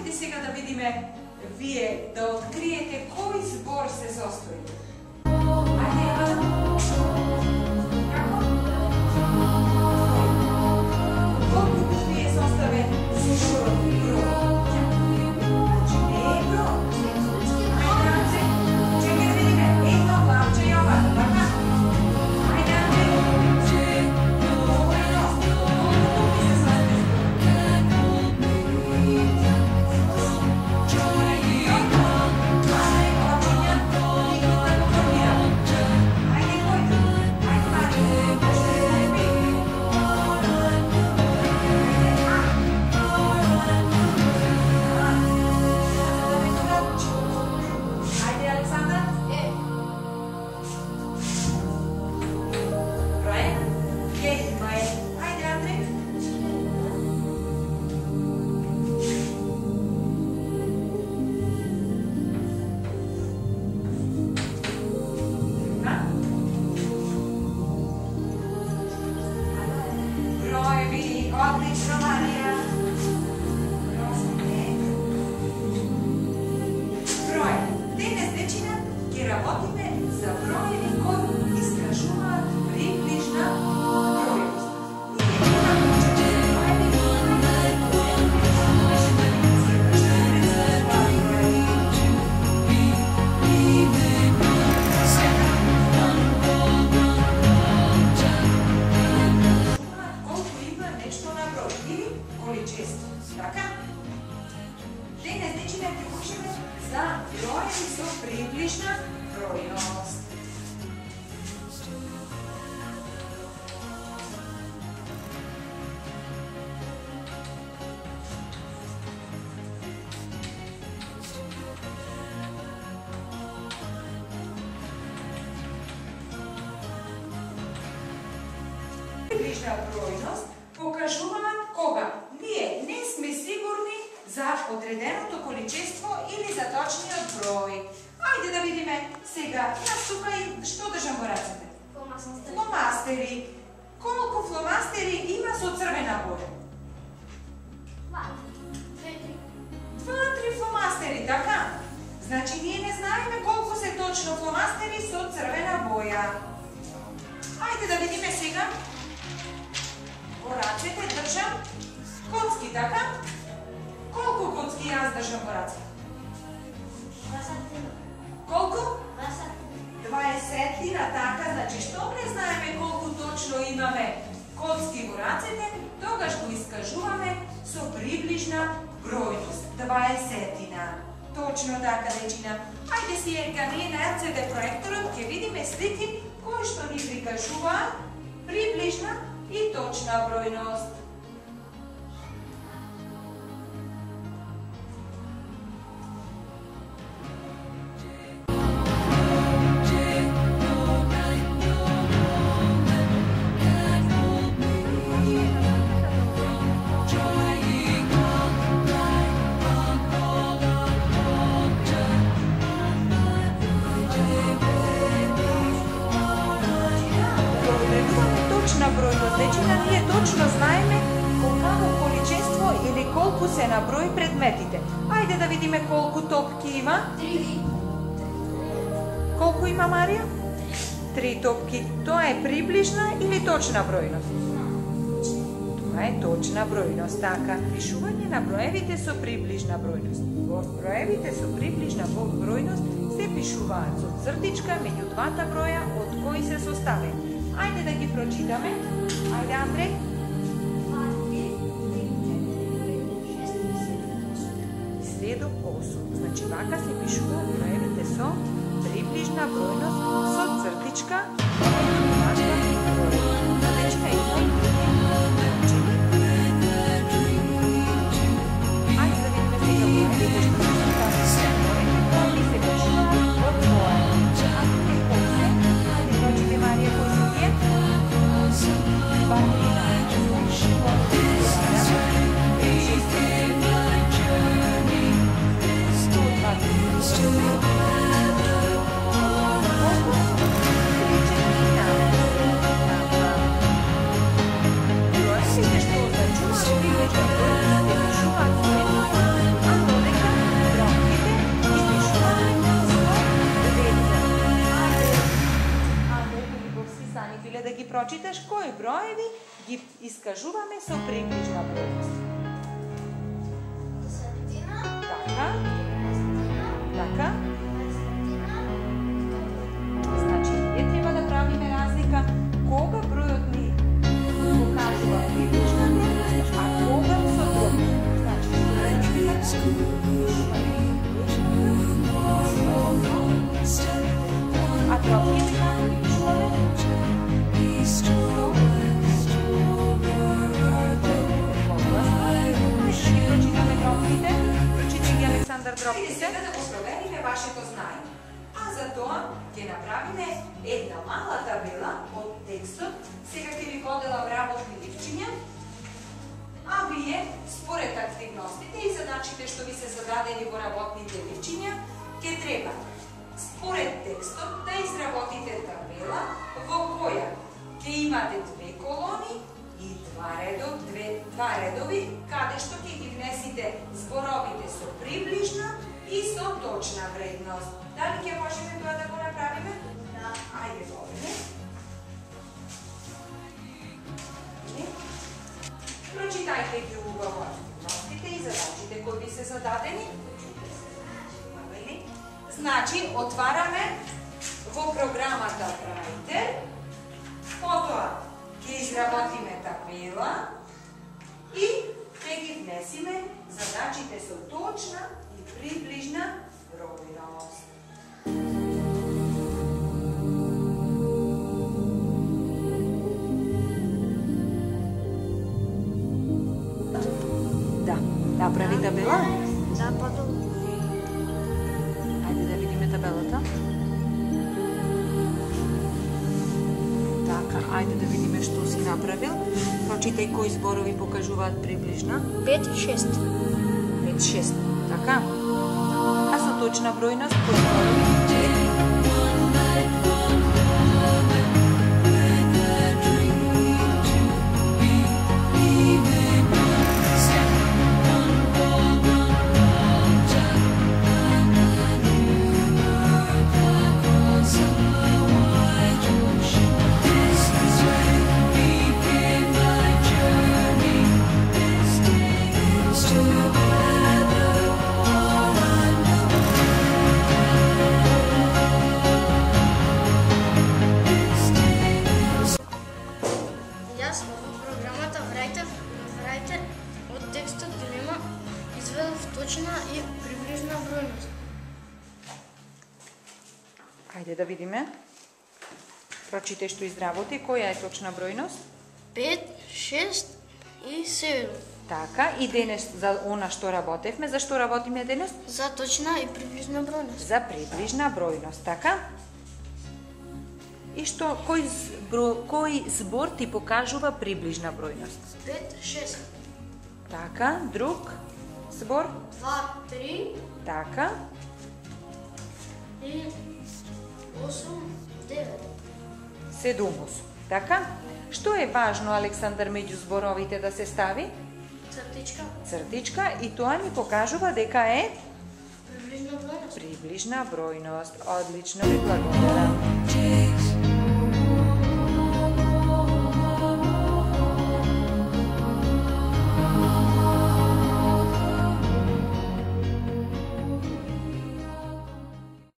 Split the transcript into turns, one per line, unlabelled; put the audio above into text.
Ајде сега да видиме вие да откриете кој збор се состои. Ајде, како? Колку вие составе зборот број? Не е број. Ајде, Анце, чекай да видиме. Едно главче и ова, така? Ајде, Анце. Отлично, Марија. Број. Денес дечина ќе работиме за броеви кои искажуваат приближна бројност. Денес дечина ќе учиме за броеви со приближна бројност. Приближна бројност покажуваат кога ние не сме сигурни за одреденото количество или за точниот број. Ајде да видиме сега. Јас тука и што држам во рацете? Фломастери. Колку фломастери има со црвена боја? 2-3 фломастери, така? Значи ние не знаеме колку се точно фломастери со црвена боја. Ајде да видиме сега. Во рацете држам коцки, така? Колку коцки јас држам во раце? Колку? 20, така, значи што не знаеме колку точно имаме коцки во рацете, тогаш го искажуваме со приближна бројност, 20. Точно така, дечина. Ајде сега ние на LCD проекторот ќе видиме слики кои што ни прикажуваат приближна и точна бројност. Дечина ние точно знаеме колку количество или колку се на број предметите. Ајде да видиме колку топки има.
3.
Колку има, Марија? 3 топки. Тоа е приближна или точна бројност? Тоа е точна бројност, така. Пишување на броевите со приближна бројност. Во броевите со приближна бројност се пишуваат со цртичка меѓу двата броја од кои се составени. Ајде да ги прочитаме. Ајде, Андреј. 2 до 8. Значи, вака се пишуваат броевите со приближна бројност со цртичка. ги прочиташ кои броеви ги искажуваме со приближна бројност. Така. Така. Значи, ние треба да правиме разлика кога бројот ни покажува приближна бројност, а кога со друг. Значи, а тропки ми како ги пишуваме? Прочитаме тропките. Прочитај ги, Александар, тропките. Сега да го провериме вашето знаење. А за тоа ќе направиме една мала табела од текстот. Сега ќе ви поделам работни ливчиња. А вие, според активностите и задачите што ви се зададени во работните ливчиња, ќе треба според текстот да изработите табела во која ќе имате две колони и два редови, каде што ќе ги внесите зборовите со приближна и со точна вредност. Дали ќе можеме тоа да го направиме? Да. Ајде, добре. Прочитајте ги убаво активностите и задачите кои ви се зададени. Значи, отвараме во програмата Writer, потоа ќе изработиме табела и ќе ги внесиме задачите со точна и приближна бројност. Да, направи табела?
Да, потом.
Ајде да видиме табелата. Така, ајде да видиме што си направил. Прочитај кои зборови покажуваат приближна.
5-6.
5-6. Така. А со точна бројност кои зборови?
Јас во програмата Writer од текстот дилема изведов точна и приближна бројност.
Ајде да видиме. Прочитај што изработи, која е точна бројност?
5, 6 и 7.
Така, и денес за она што работевме, за што работиме денес?
За точна и приближна бројност.
За приближна бројност, така? И што, кој збор ти покажува приближна бројност?
5, 6.
Така, друг збор?
2, 3
Така,
и 8, 9.
7. Така? Што е важно, Александар, меѓу зборовите да се стави?
Цртичка.
Цртичка, и тоа ни покажува дека е
Приближна бројност.
приближна бројност. Одлично ви благодарам.